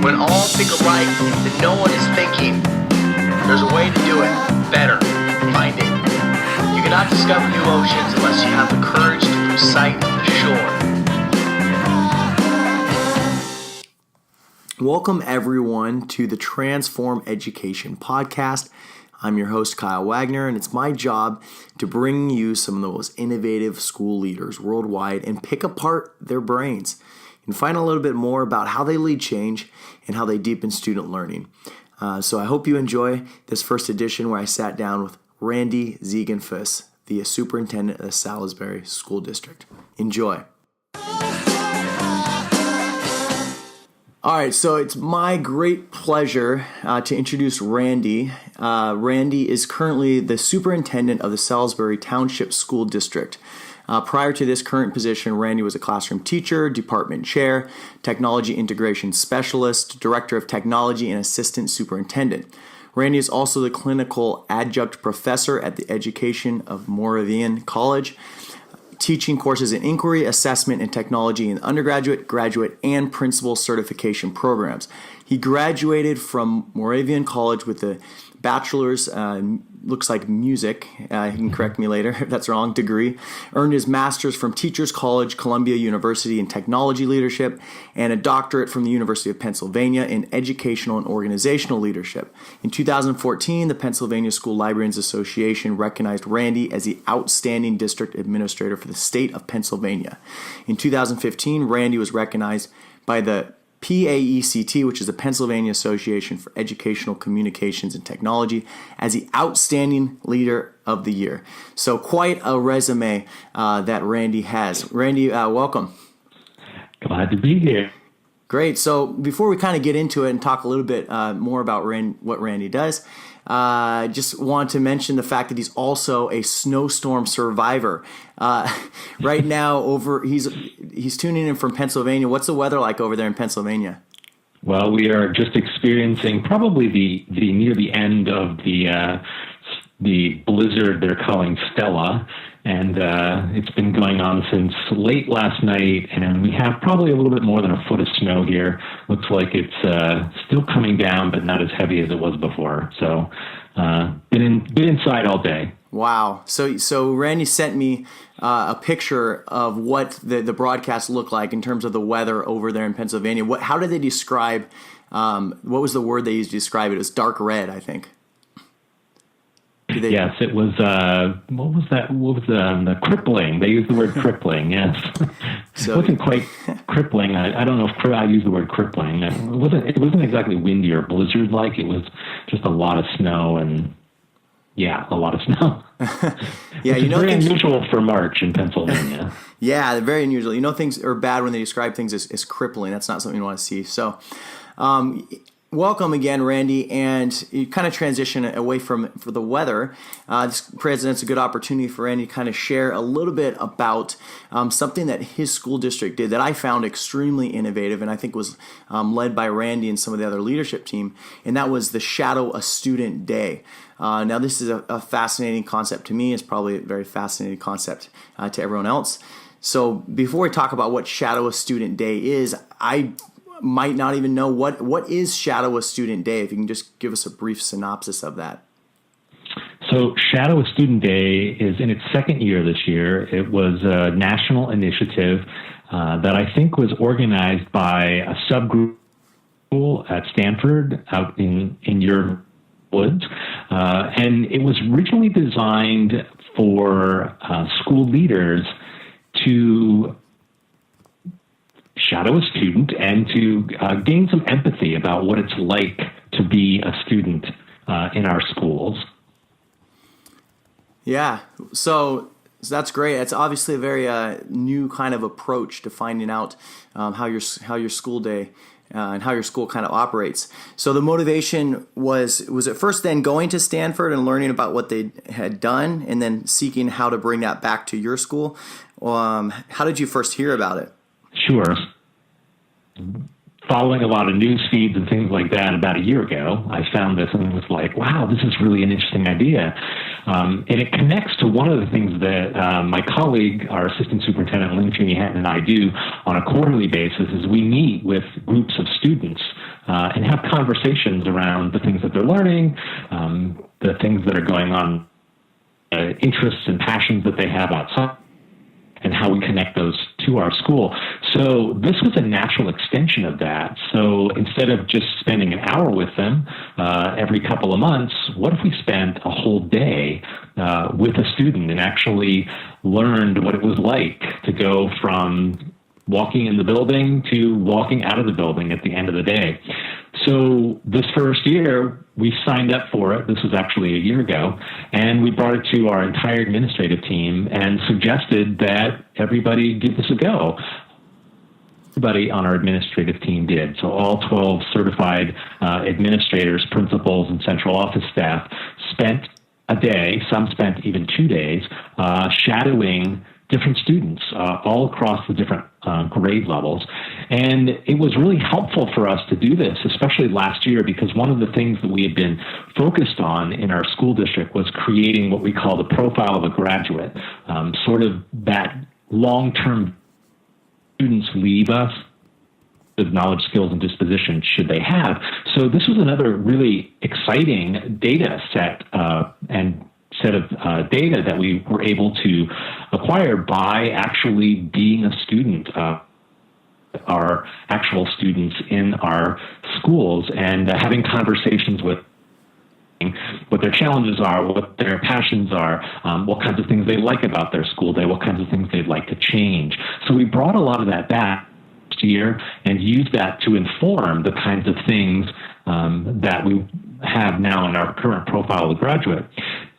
When all think alike and no one is thinking, there's a way to do it better. Find it. You cannot discover new oceans unless you have the courage to lose sight of the shore. Welcome everyone to the Transform Education podcast. I'm your host, Kyle Wagner, and it's my job to bring you some of the most innovative school leaders worldwide and pick apart their brains and find a little bit more about how they lead change and how they deepen student learning. So I hope you enjoy this first edition where I sat down with Randy Ziegenfuss, the superintendent of the Salisbury School District. Enjoy. All right, so it's my great pleasure to introduce Randy. Randy is currently the superintendent of the Salisbury Township School District. Prior to this current position, Randy was a classroom teacher, department chair, technology integration specialist, director of technology, and assistant superintendent. Randy is also the clinical adjunct professor at the Education of Moravian College, teaching courses in inquiry, assessment, and technology in undergraduate, graduate, and principal certification programs. He graduated from Moravian College with a bachelor's, looks like music, he can correct me later if that's wrong, degree, earned his master's from Teachers College, Columbia University in technology leadership, and a doctorate from the University of Pennsylvania in educational and organizational leadership. In 2014, the Pennsylvania School Librarians Association recognized Randy as the outstanding district administrator for the state of Pennsylvania. In 2015, Randy was recognized by the PAECT, which is the Pennsylvania Association for Educational Communications and Technology, as the Outstanding Leader of the Year. So quite a resume that Randy has. Randy, welcome. Glad to be here. Great. So before we kind of get into it and talk a little bit more about what Randy does, just want to mention the fact that he's also a snowstorm survivor. Right now, he's tuning in from Pennsylvania. What's the weather like over there in Pennsylvania? Well, we are just experiencing probably the near the end of the blizzard they're calling Stella. And it's been going on since late last night, and we have probably a little bit more than a foot of snow here. Looks like it's still coming down, but not as heavy as it was before. So been inside all day. Wow. So Randy sent me a picture of what the broadcast looked like in terms of the weather over there in Pennsylvania. How did they describe, what was the word they used to describe it? It was dark red, I think. Yes, it was, what was that? What was the crippling? They used the word crippling, yes. So, it wasn't quite crippling. I don't know if I used the word crippling. It wasn't exactly windy or blizzard-like. It was just a lot of snow and, a lot of snow. Yeah, it's very unusual for March in Pennsylvania. Yeah, very unusual. Things are bad when they describe things as crippling. That's not something you want to see. So, welcome again, Randy, and you kind of transition away for the weather. This presents a good opportunity for Randy to kind of share a little bit about something that his school district did that I found extremely innovative and I think was led by Randy and some of the other leadership team, and that was the Shadow a Student Day. Now, this is a fascinating concept to me. It's probably a very fascinating concept to everyone else. So before we talk about what Shadow a Student Day is, I might not even know what is Shadow a Student Day. If you can just give us a brief synopsis of that. So Shadow a Student Day is in its second year this year. It was a national initiative that I think was organized by a subgroup at Stanford out in your woods. And it was originally designed for school leaders to shadow a student and to gain some empathy about what it's like to be a student in our schools. Yeah, so that's great. It's obviously a very new kind of approach to finding out how your school day and how your school kind of operates. So the motivation was it first then going to Stanford and learning about what they had done and then seeking how to bring that back to your school? How did you first hear about it? Sure. Following a lot of news feeds and things like that about a year ago, I found this and was like, wow, this is really an interesting idea. And it connects to one of the things that my colleague, our assistant superintendent, Lynn Cheney Hatton, and I do on a quarterly basis is we meet with groups of students and have conversations around the things that they're learning, the things that are going on, interests and passions that they have outside, and how we connect those to our school. So this was a natural extension of that. So instead of just spending an hour with them every couple of months, what if we spent a whole day with a student and actually learned what it was like to go from walking in the building to walking out of the building at the end of the day. So this first year, we signed up for it. This was actually a year ago. And we brought it to our entire administrative team and suggested that everybody give this a go. Everybody on our administrative team did. So all 12 certified administrators, principals, and central office staff spent a day, some spent even 2 days, shadowing different students all across the different grade levels. And it was really helpful for us to do this, especially last year, because one of the things that we had been focused on in our school district was creating what we call the profile of a graduate, sort of that long-term students leave us with knowledge, skills, and disposition should they have. So this was another really exciting data set and set of data that we were able to acquire by actually being a student, our actual students in our schools, and having conversations with what their challenges are, what their passions are, what kinds of things they like about their school day, what kinds of things they'd like to change. So we brought a lot of that back last year and used that to inform the kinds of things that we have now in our current profile of the graduate.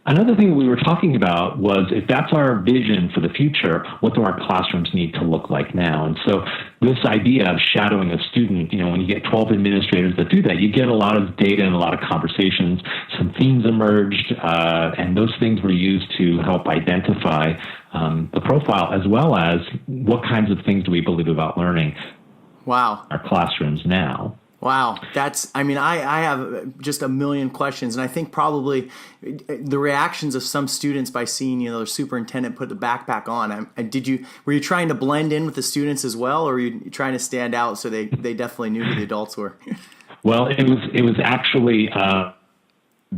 Another thing we were talking about was, if that's our vision for the future, what do our classrooms need to look like now? And so this idea of shadowing a student, when you get 12 administrators that do that, you get a lot of data and a lot of conversations. Some themes emerged, and those things were used to help identify the profile, as well as what kinds of things do we believe about learning. Wow. Our classrooms now. Wow. I have just a million questions, and I think probably the reactions of some students by seeing, their superintendent put the backpack on. Were you trying to blend in with the students as well, or were you trying to stand out so they definitely knew who the adults were? Well, it was actually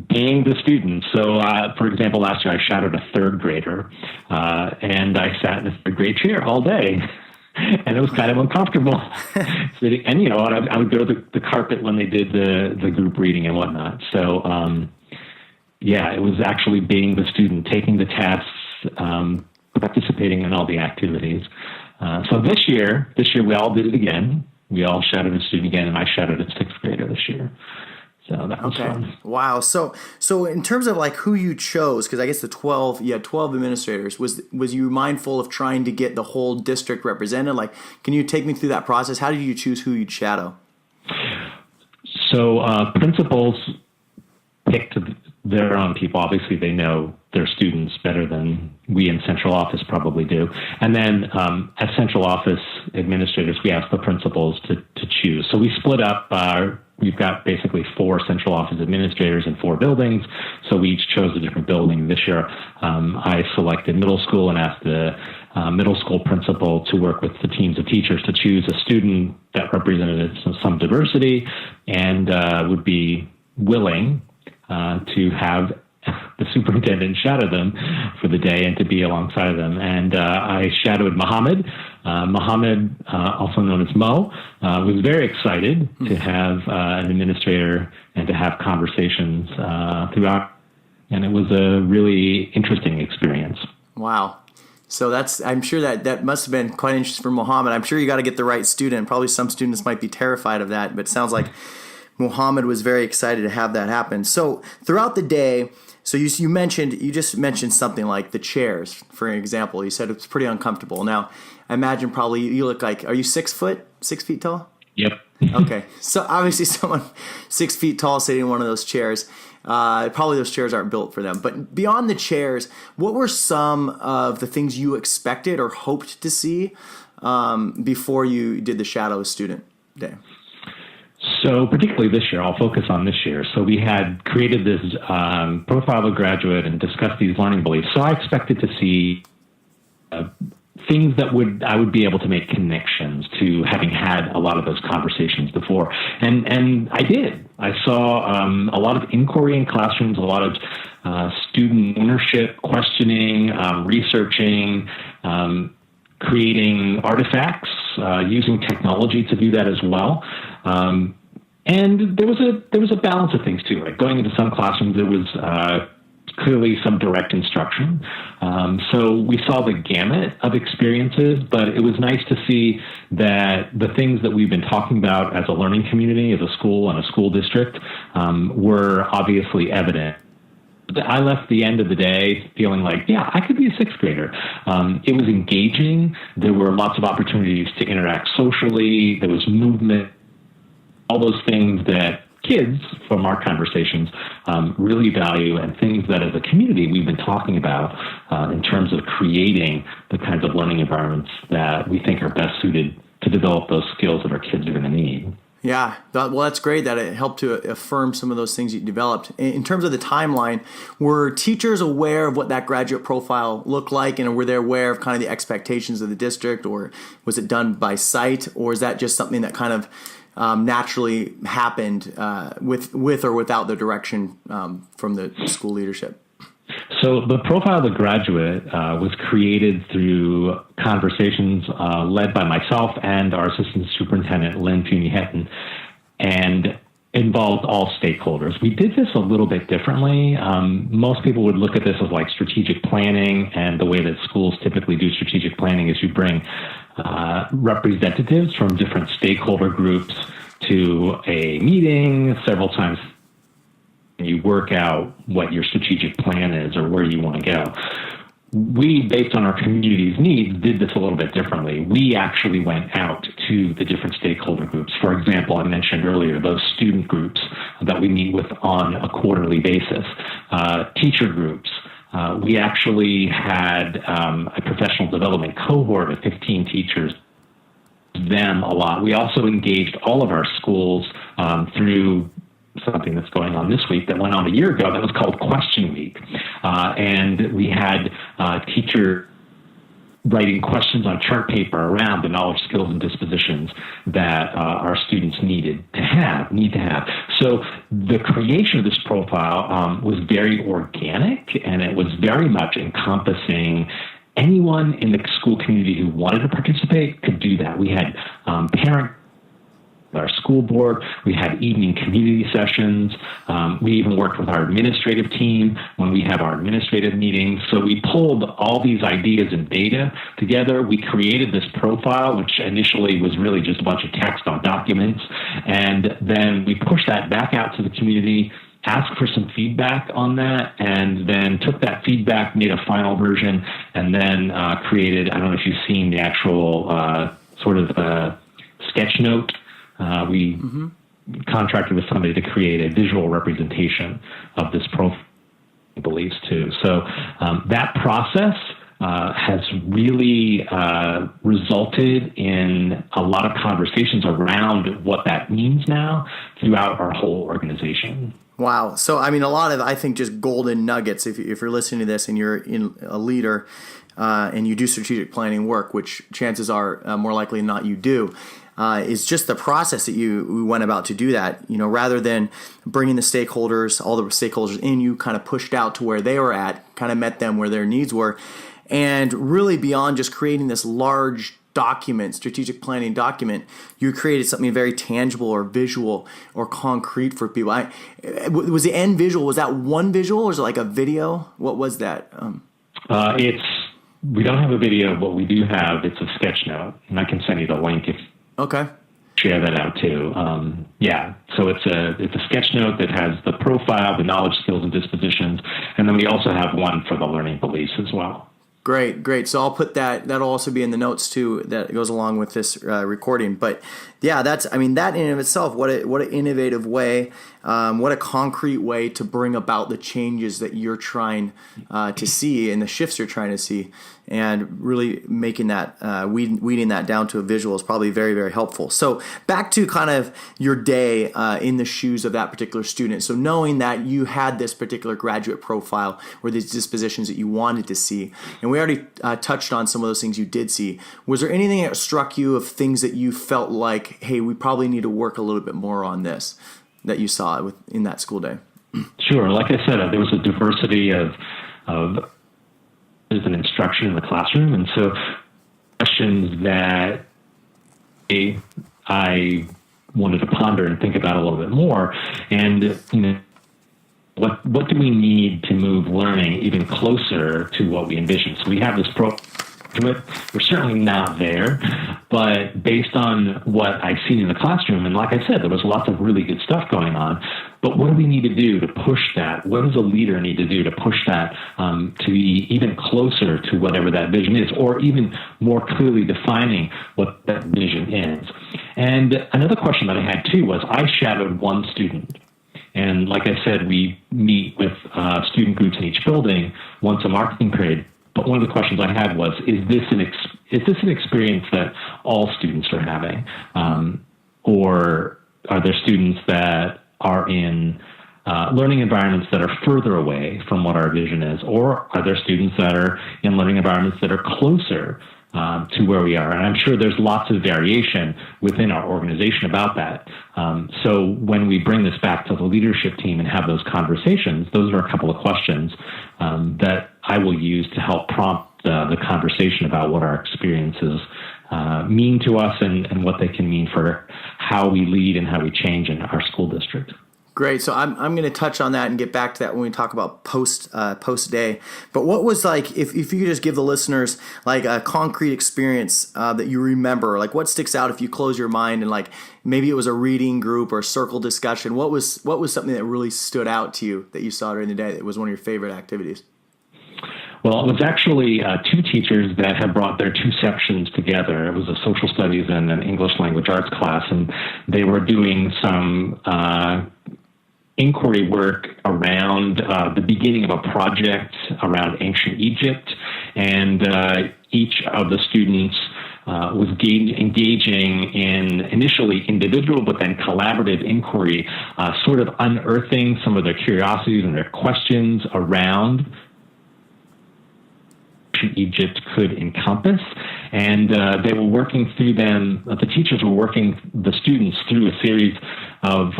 being the student. So, for example, last year I shadowed a third grader, and I sat in a third grade chair all day. And it was kind of uncomfortable. And, I would go to the carpet when they did the group reading and whatnot. So, it was actually being the student, taking the tests, participating in all the activities. So this year we all did it again. We all shadowed a student again, and I shadowed a sixth grader this year. So that was fun. Wow. So in terms of who you chose, because I guess you had 12 administrators, was you mindful of trying to get the whole district represented? Can you take me through that process? How did you choose who you'd shadow? So principals picked their own people. Obviously, they know their students better than we in central office probably do. And then as central office administrators, we asked the principals to choose. So we split up. We've got basically 4 central office administrators in 4 buildings, so we each chose a different building. This year, I selected middle school and asked the middle school principal to work with the teams of teachers to choose a student that represented some diversity and would be willing to have the superintendent shadow them for the day and to be alongside of them. And I shadowed Mohammed. Mohammed, also known as Mo, was very excited to have an administrator and to have conversations throughout. And it was a really interesting experience. Wow. So I'm sure that must have been quite interesting for Mohammed. I'm sure you got to get the right student. Probably some students might be terrified of that, but it sounds like Mohammed was very excited to have that happen. So throughout the day, so you just mentioned something like the chairs, for example. You said it's pretty uncomfortable. Now, I imagine probably you look like, are you 6 feet tall? Yep. Okay. So obviously someone 6 feet tall sitting in one of those chairs, probably those chairs aren't built for them. But beyond the chairs, what were some of the things you expected or hoped to see before you did the Shadow Student Day? So particularly this year, I'll focus on this year. So we had created this profile of a graduate and discussed these learning beliefs. So I expected to see things that I would be able to make connections to, having had a lot of those conversations before. And I did. I saw a lot of inquiry in classrooms, a lot of student ownership, questioning, researching, creating artifacts, using technology to do that as well. And there was a balance of things too. Right? Going into some classrooms, there was clearly some direct instruction. So we saw the gamut of experiences, but it was nice to see that the things that we've been talking about as a learning community, as a school and a school district, were obviously evident. I left the end of the day feeling like, yeah, I could be a sixth grader. It was engaging. There were lots of opportunities to interact socially. There was movement, all those things that kids from our conversations really value, and things that as a community we've been talking about in terms of creating the kinds of learning environments that we think are best suited to develop those skills that our kids are going to need. Yeah, well, that's great that it helped to affirm some of those things you developed. In terms of the timeline, were teachers aware of what that graduate profile looked like, and were they aware of kind of the expectations of the district, or was it done by sight, or is that just something that kind of naturally happened with or without the direction from the school leadership? So the profile of the graduate was created through conversations led by myself and our assistant superintendent, Lynn Funy-Hetton, and involved all stakeholders. We did this a little bit differently. Most people would look at this as like strategic planning, and the way that schools typically do strategic planning is you bring representatives from different stakeholder groups to a meeting several times. You work out what your strategic plan is or where you want to go. We, based on our community's needs, did this a little bit differently. We actually went out to the different stakeholder groups. For example, I mentioned earlier those student groups that we meet with on a quarterly basis, teacher groups. We actually had a professional development cohort of 15 teachers, them a lot. We also engaged all of our schools through something that's going on this week that went on a year ago that was called Question Week. And we had teachers writing questions on chart paper around the knowledge, skills, and dispositions that our students need to have. So the creation of this profile was very organic, and it was very much encompassing anyone in the school community who wanted to participate could do that. We had parents, our school board, we had evening community sessions. We even worked with our administrative team when we have our administrative meetings. So we pulled all these ideas and data together. We created this profile, which initially was really just a bunch of text on documents. And then we pushed that back out to the community, asked for some feedback on that, and then took that feedback, made a final version, and then created, I don't know if you've seen the actual sort of sketch note. We contracted with somebody to create a visual representation of this profile beliefs too. So that process has really resulted in a lot of conversations around what that means now throughout our whole organization. Wow. So, I mean, a lot of, I think, just golden nuggets, if you're listening to this and you're a leader and you do strategic planning work, which chances are more likely than not you do, is just the process that you went about to do that. You know, rather than bringing the stakeholders, all the stakeholders in, you kind of pushed out to where they were at, kind of met them where their needs were. And really beyond just creating this large document, strategic planning document, you created something very tangible or visual or concrete for people. Was the end visual, was that one visual, or was it like a video? What was that? We don't have a video. What we do have, it's a sketch note, and I can send you the link if okay. Share that out too. So it's a sketch note that has the profile, the knowledge, skills, and dispositions, and then we also have one for the learning beliefs as well. Great. So I'll put that. That'll also be in the notes too. That goes along with this recording. But yeah, that in and of itself, what an innovative way What a concrete way to bring about the changes that you're trying to see and the shifts you're trying to see, and really making that, weeding that down to a visual is probably very, very helpful. So back to kind of your day in the shoes of that particular student. So knowing that you had this particular graduate profile or these dispositions that you wanted to see, and we already touched on some of those things you did see. Was there anything that struck you of things that you felt like, hey, we probably need to work a little bit more on this, that you saw in that school day? Sure. Like I said, there was a diversity of an instruction in the classroom, and so questions that I wanted to ponder and think about a little bit more. And what do we need to move learning even closer to what we envision? So we have this we're certainly not there, but based on what I've seen in the classroom, and like I said, there was lots of really good stuff going on, but what do we need to do to push that? What does a leader need to do to push that to be even closer to whatever that vision is, or even more clearly defining what that vision is? And another question that I had too was, I shadowed one student. And like I said, we meet with student groups in each building once a marketing period. But one of the questions I had was, is this an experience that all students are having? Or are there students that are in learning environments that are further away from what our vision is? Or are there students that are in learning environments that are closer to where we are? And I'm sure there's lots of variation within our organization about that. So when we bring this back to the leadership team and have those conversations, those are a couple of questions that I will use to help prompt the conversation about what our experiences mean to us and what they can mean for how we lead and how we change in our school district. Great. So I'm going to touch on that and get back to that when we talk about post day. But what was, like, if you could just give the listeners like a concrete experience that you remember, like what sticks out if you close your mind, and like maybe it was a reading group or a circle discussion. What was something that really stood out to you that you saw during the day that was one of your favorite activities? Well, it was actually two teachers that had brought their two sections together. It was a social studies and an English language arts class, and they were doing some inquiry work around the beginning of a project around ancient Egypt, and each of the students was engaging in initially individual but then collaborative inquiry, sort of unearthing some of their curiosities and their questions around Egypt could encompass. And they were working through them, the teachers were working the students through a series of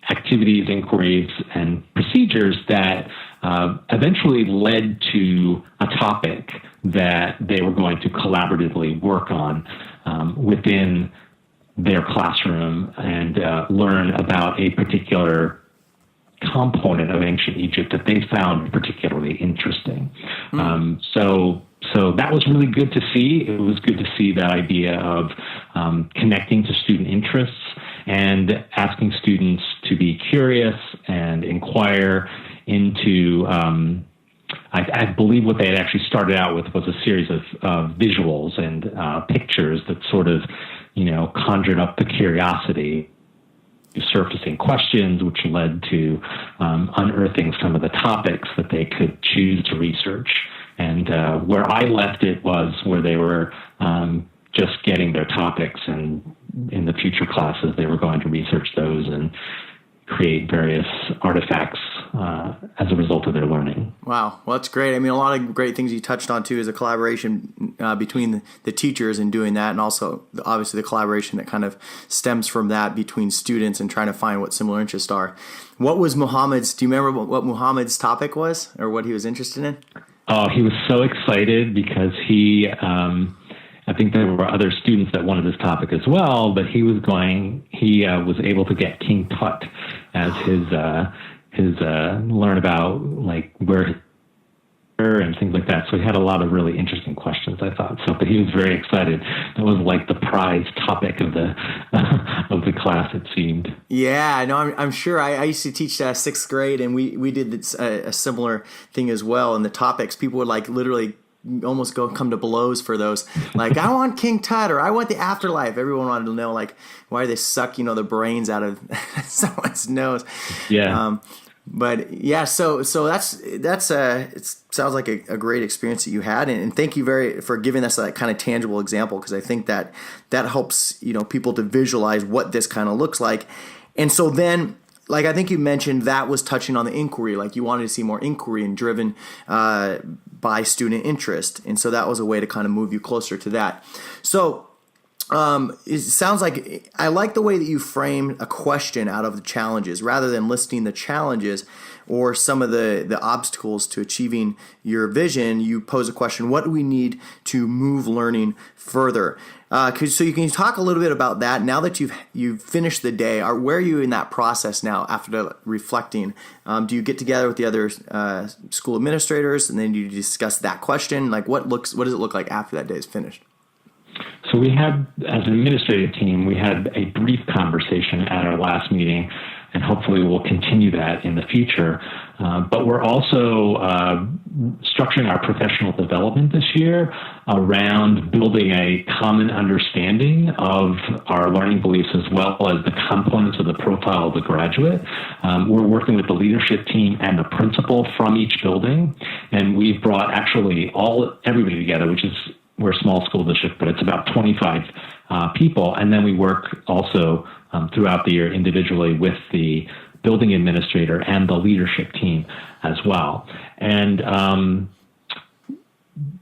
activities, inquiries, and procedures that eventually led to a topic that they were going to collaboratively work on within their classroom and learn about a particular component of ancient Egypt that they found particularly interesting. So that was really good to see. It was good to see that idea of connecting to student interests and asking students to be curious and inquire into, I believe what they had actually started out with was a series of visuals and pictures that sort of, conjured up the curiosity, surfacing questions, which led to unearthing some of the topics that they could choose to research. And where I left it was where they were just getting their topics, and in the future classes they were going to research those and create various artifacts as a result of their learning. Wow. Well, that's great. I mean, a lot of great things you touched on, too, is a collaboration between the teachers in doing that, and also, obviously, the collaboration that kind of stems from that between students and trying to find what similar interests are. What was Muhammad's, do you remember what Muhammad's topic was, or what he was interested in? Oh, he was so excited because he, I think there were other students that wanted this topic as well, but he was able to get King Tut as his learn about like where and things like that. So he had a lot of really interesting questions, I thought. So, but he was very excited. That was like the prize topic of the of the class, it seemed. Yeah, no, I'm sure. I used to teach sixth grade, and we did a similar thing as well. And the topics, people would like literally almost come to blows for those. Like, I want King Tut, or I want the afterlife. Everyone wanted to know, like, why they suck, the brains out of someone's nose. Yeah. But yeah, so that's it sounds like a great experience that you had, and thank you for giving us that kind of tangible example, because I think that helps people to visualize what this kind of looks like. And so then, like, I think you mentioned that was touching on the inquiry, like you wanted to see more inquiry and driven by student interest, and so that was a way to kind of move you closer to that. So it sounds like I like the way that you frame a question out of the challenges rather than listing the challenges or some of the obstacles to achieving your vision. You pose a question: what do we need to move learning further? So you can talk a little bit about that now that you've finished the day. Where are you in that process now after reflecting? Do you get together with the other school administrators and then you discuss that question? Like, what does it look like after that day is finished? So we had, as an administrative team, we had a brief conversation at our last meeting, and hopefully we'll continue that in the future. But we're also structuring our professional development this year around building a common understanding of our learning beliefs, as well as the components of the profile of the graduate. We're working with the leadership team and the principal from each building, and we've brought actually everybody together, we're a small school district, but it's about 25 people. And then we work also throughout the year individually with the building administrator and the leadership team as well. And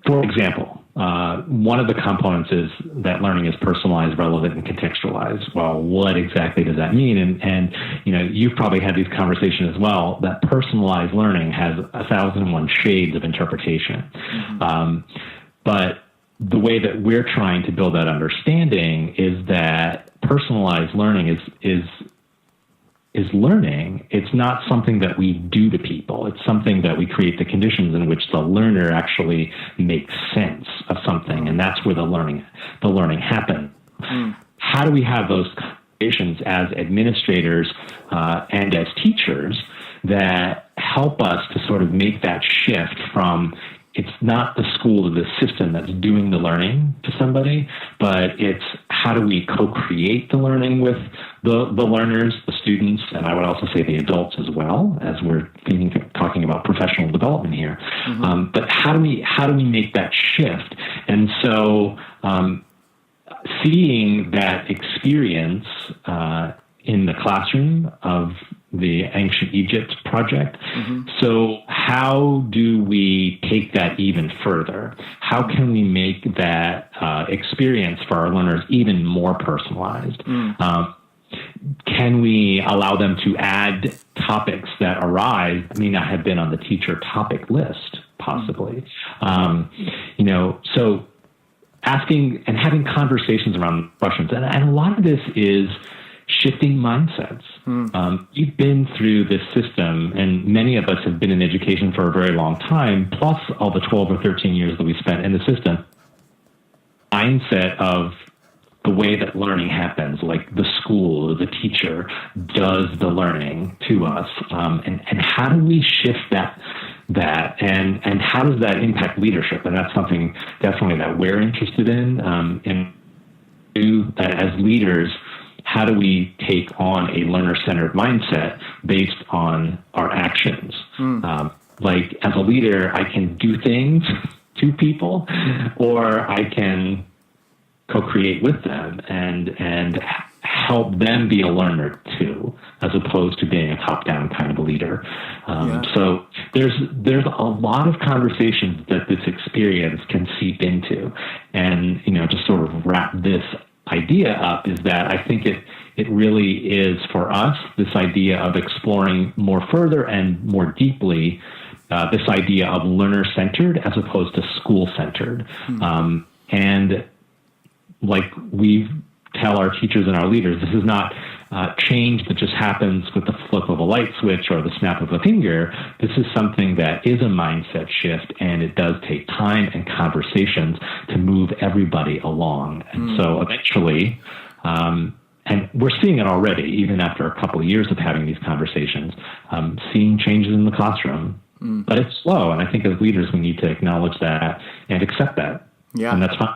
for example, one of the components is that learning is personalized, relevant, and contextualized. Well, what exactly does that mean? And you've probably had these conversations as well, that personalized learning has 1,001 shades of interpretation. Mm-hmm. But the way that we're trying to build that understanding is that personalized learning is learning. It's not something that we do to people. It's something that we create the conditions in which the learner actually makes sense of something, and that's where the learning happens. Mm. How do we have those conversations as administrators and as teachers that help us to sort of make that shift from it's not the school or the system that's doing the learning to somebody, but it's how do we co-create the learning with the learners, the students, and I would also say the adults as well, as we're talking about professional development here. Mm-hmm. But how do we make that shift? And so seeing that experience in the classroom of the Ancient Egypt project. Mm-hmm. So how do we take that even further? How can we make that experience for our learners even more personalized? Mm. Can we allow them to add topics that arise, may not have been on the teacher topic list, possibly? So asking and having conversations around questions. And a lot of this is shifting mindsets. You've been through this system, and many of us have been in education for a very long time, plus all the 12 or 13 years that we spent in the system. Mindset of the way that learning happens, like the school or the teacher does the learning to us, and how do we shift that and how does that impact leadership? And that's something definitely that we're interested in as leaders. How do we take on a learner-centered mindset based on our actions? Like, as a leader, I can do things to people, or I can co-create with them and help them be a learner too, as opposed to being a top-down kind of a leader. So there's a lot of conversations that this experience can seep into, and to sort of wrap this idea up is that I think it really is for us this idea of exploring more further and more deeply this idea of learner-centered as opposed to school-centered. And like we tell our teachers and our leaders, this is not change that just happens with the flip of a light switch or the snap of a finger. This is something that is a mindset shift, and it does take time and conversations to move everybody along. And so eventually, and we're seeing it already, even after a couple of years of having these conversations, seeing changes in the classroom But it's slow, and I think as leaders we need to acknowledge that and accept that. Yeah. And that's fine.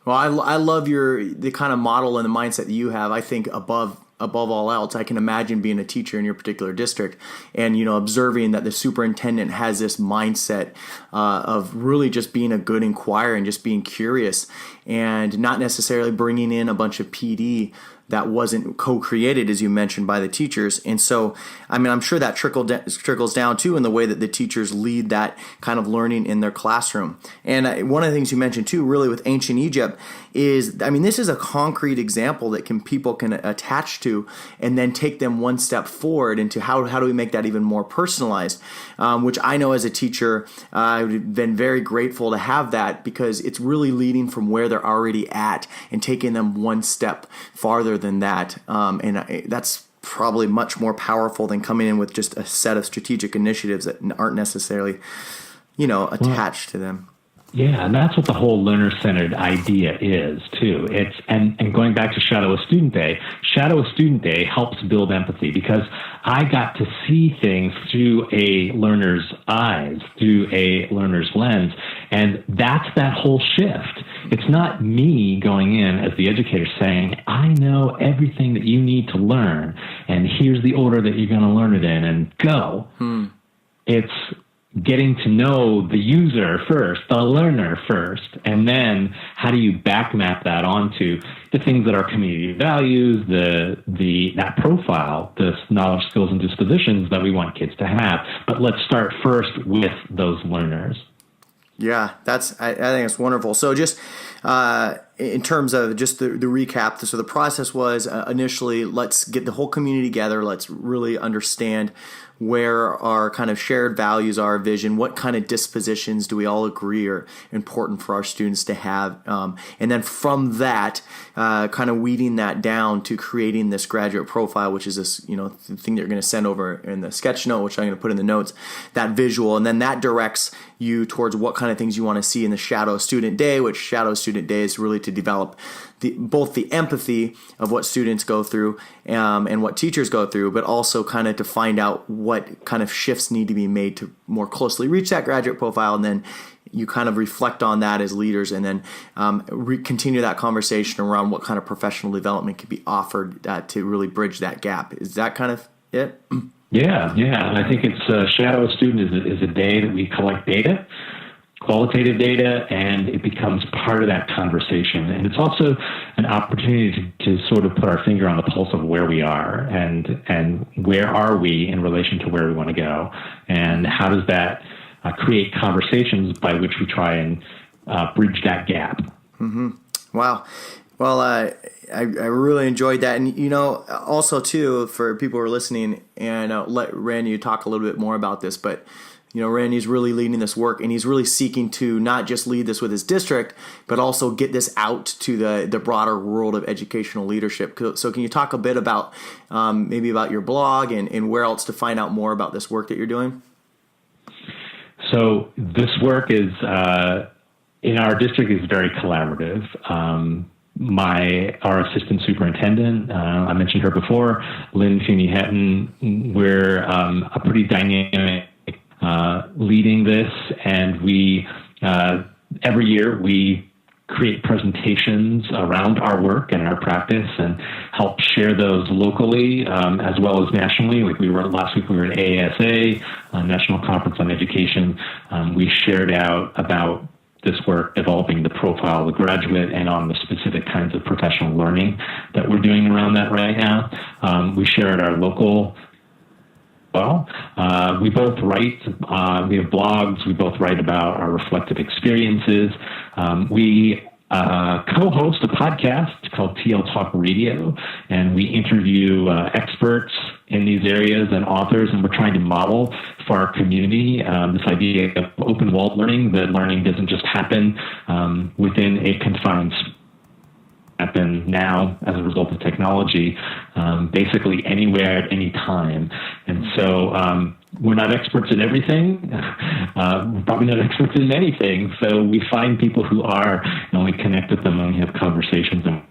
Well, I love the kind of model and the mindset that you have. I think above all else, I can imagine being a teacher in your particular district and, observing that the superintendent has this mindset of really just being a good inquirer and just being curious and not necessarily bringing in a bunch of PD that wasn't co-created, as you mentioned, by the teachers. And so, I'm sure that trickles down too in the way that the teachers lead that kind of learning in their classroom. And one of the things you mentioned too, really with ancient Egypt, is, this is a concrete example that people can attach to and then take them one step forward into how do we make that even more personalized, which I know as a teacher, I've been very grateful to have that, because it's really leading from where they're already at and taking them one step farther than that. That's probably much more powerful than coming in with just a set of strategic initiatives that aren't necessarily, attached to them. Yeah, and that's what the whole learner-centered idea is too. It's and going back to Shadow a Student Day. Shadow a Student Day helps build empathy, because I got to see things through a learner's eyes, through a learner's lens, and that's that whole shift. It's not me going in as the educator saying, I know everything that you need to learn, and here's the order that you're going to learn it in, and go. It's getting to know the user first, the learner first, and then how do you back map that onto the things that our community values, that profile, the knowledge, skills, and dispositions that we want kids to have. But let's start first with those learners. Yeah, I think it's wonderful. So just in terms of just the recap, so the process was initially, let's get the whole community together. Let's really understand where our kind of shared values are, vision, what kind of dispositions do we all agree are important for our students to have. And then from that, kind of weeding that down to creating this graduate profile, which is this, the thing that you're going to send over in the sketch note, which I'm going to put in the notes, that visual. And then that directs you towards what kind of things you want to see in the Shadow Student Day, which Shadow Student Day is really to develop both the empathy of what students go through and what teachers go through, but also kind of to find out what kind of shifts need to be made to more closely reach that graduate profile. And then you kind of reflect on that as leaders, and then continue that conversation around what kind of professional development could be offered to really bridge that gap. Is that kind of it? Yeah. And I think it's Shadow Student is a day that we collect data, qualitative data, and it becomes part of that conversation. And it's also an opportunity to sort of put our finger on the pulse of where we are and where are we in relation to where we want to go, and how does that create conversations by which we try and bridge that gap. Mm-hmm. Wow. Well, I really enjoyed that. And, also, too, for people who are listening, and let Randy talk a little bit more about this, but, Randy's really leading this work, and he's really seeking to not just lead this with his district, but also get this out to the broader world of educational leadership. So can you talk a bit about maybe about your blog and where else to find out more about this work that you're doing? So this work is, in our district, is very collaborative. Our assistant superintendent, I mentioned her before, Lynn Feeney-Hetton, we're a pretty dynamic leading this, and we every year we create presentations around our work and our practice and help share those locally as well as nationally. Like last week we were at AASA, National Conference on Education. We shared out about this work, developing the profile of the graduate and on the specific kinds of professional learning that we're doing around that right now. We share at our local. We both write, we have blogs, we both write about our reflective experiences. We co-host a podcast called TL Talk Radio, and we interview experts in these areas and authors, and we're trying to model for our community this idea of open-walled learning, that learning doesn't just happen within a confined space. Happen now as a result of technology, basically anywhere at any time. And so we're not experts in everything. We're probably not experts in anything. So we find people who are, and we connect with them, and we have conversations, and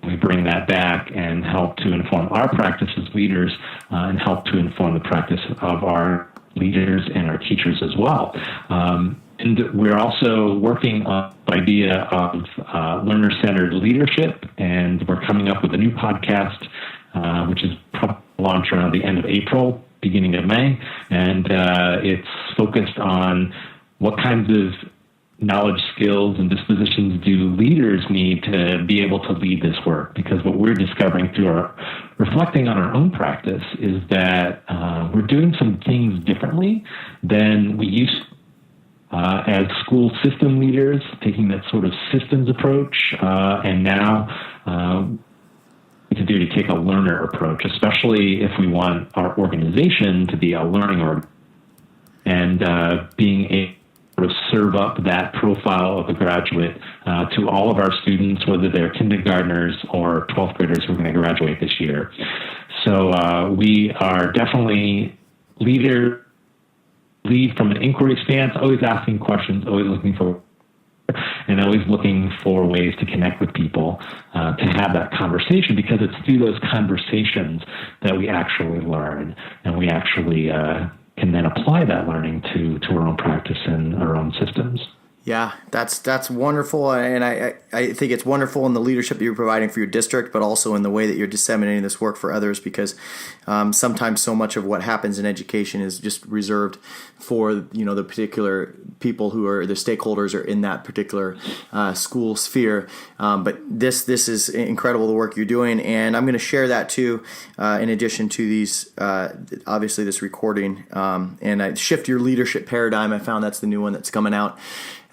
we bring that back and help to inform our practice as leaders and help to inform the practice of our leaders and our teachers as well. And we're also working on the idea of learner-centered leadership, and we're coming up with a new podcast, which is probably launched around the end of April, beginning of May, and it's focused on what kinds of knowledge, skills, and dispositions do leaders need to be able to lead this work? Because what we're discovering through our reflecting on our own practice is that we're doing some things differently than we used to. As school system leaders, taking that sort of systems approach, and now to do to take a learner approach, especially if we want our organization to be a learning org, and being able to serve up that profile of a graduate to all of our students, whether they're kindergartners or 12th graders who are going to graduate this year. So we are definitely lead from an inquiry stance, always asking questions, always looking for, and always looking for ways to connect with people, to have that conversation, because it's through those conversations that we actually learn, and we actually can then apply that learning to our own practice and our own systems. Yeah, that's wonderful, and I think it's wonderful in the leadership that you're providing for your district, but also in the way that you're disseminating this work for others, because sometimes so much of what happens in education is just reserved for the particular people who are the stakeholders are in that particular school sphere. But this is incredible, the work you're doing, and I'm going to share that too. In addition to these, obviously this recording, and I Shift Your Leadership Paradigm. I found that's the new one that's coming out.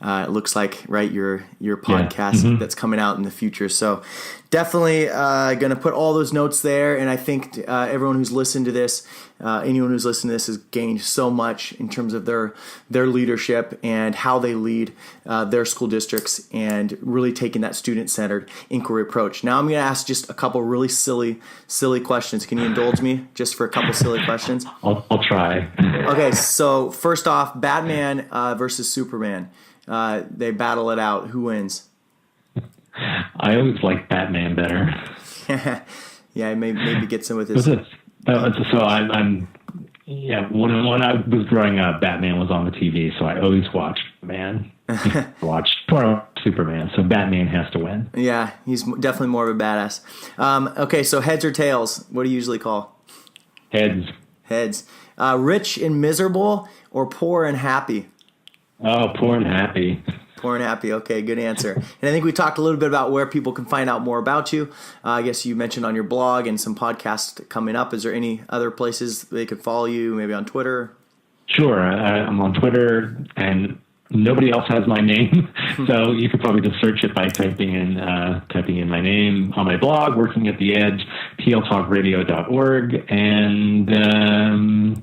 It looks like, right, your podcast that's coming out in the future. So definitely going to put all those notes there. And I think everyone who's listened to this, anyone who's listened to this has gained so much in terms of their leadership and how they lead their school districts, and really taking that student-centered inquiry approach. Now I'm going to ask just a couple really silly questions. Can you indulge me just for a couple silly questions? I'll try. Okay, so first off, Batman versus Superman. They battle it out. Who wins? I always like Batman better. Yeah, maybe get some with this. So I'm when I was growing up, Batman was on the TV, so I always watched Batman. Watched Superman, so Batman has to win. Yeah, he's definitely more of a badass. Okay, so heads or tails? What do you usually call? Heads. Heads. Rich and miserable, or poor and happy? Oh, poor and happy. Poor and happy. Okay, good answer. And I think we talked a little bit about where people can find out more about you. I guess you mentioned on your blog and some podcasts coming up. Is there any other places they could follow you, maybe on Twitter? Sure. I'm on Twitter, and nobody else has my name. So you could probably just search it by typing in my name. On my blog, Working at the Edge, pltalkradio.org, and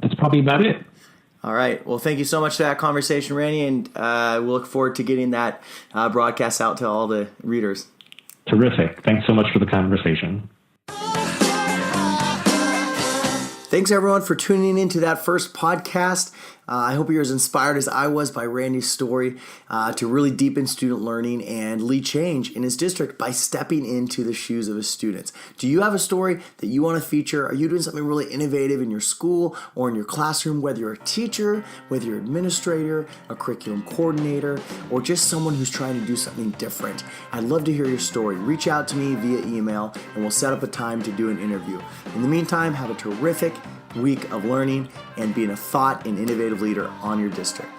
that's probably about it. All right. Well, thank you so much for that conversation, Randy, and we'll look forward to getting that broadcast out to all the readers. Terrific. Thanks so much for the conversation. Thanks, everyone, for tuning into that first podcast. I hope you're as inspired as I was by Randy's story to really deepen student learning and lead change in his district by stepping into the shoes of his students. Do you have a story that you want to feature? Are you doing something really innovative in your school or in your classroom, whether you're a teacher, whether you're an administrator, a curriculum coordinator, or just someone who's trying to do something different? I'd love to hear your story. Reach out to me via email, and we'll set up a time to do an interview. In the meantime, have a terrific week of learning and being a thought and innovative leader on your district.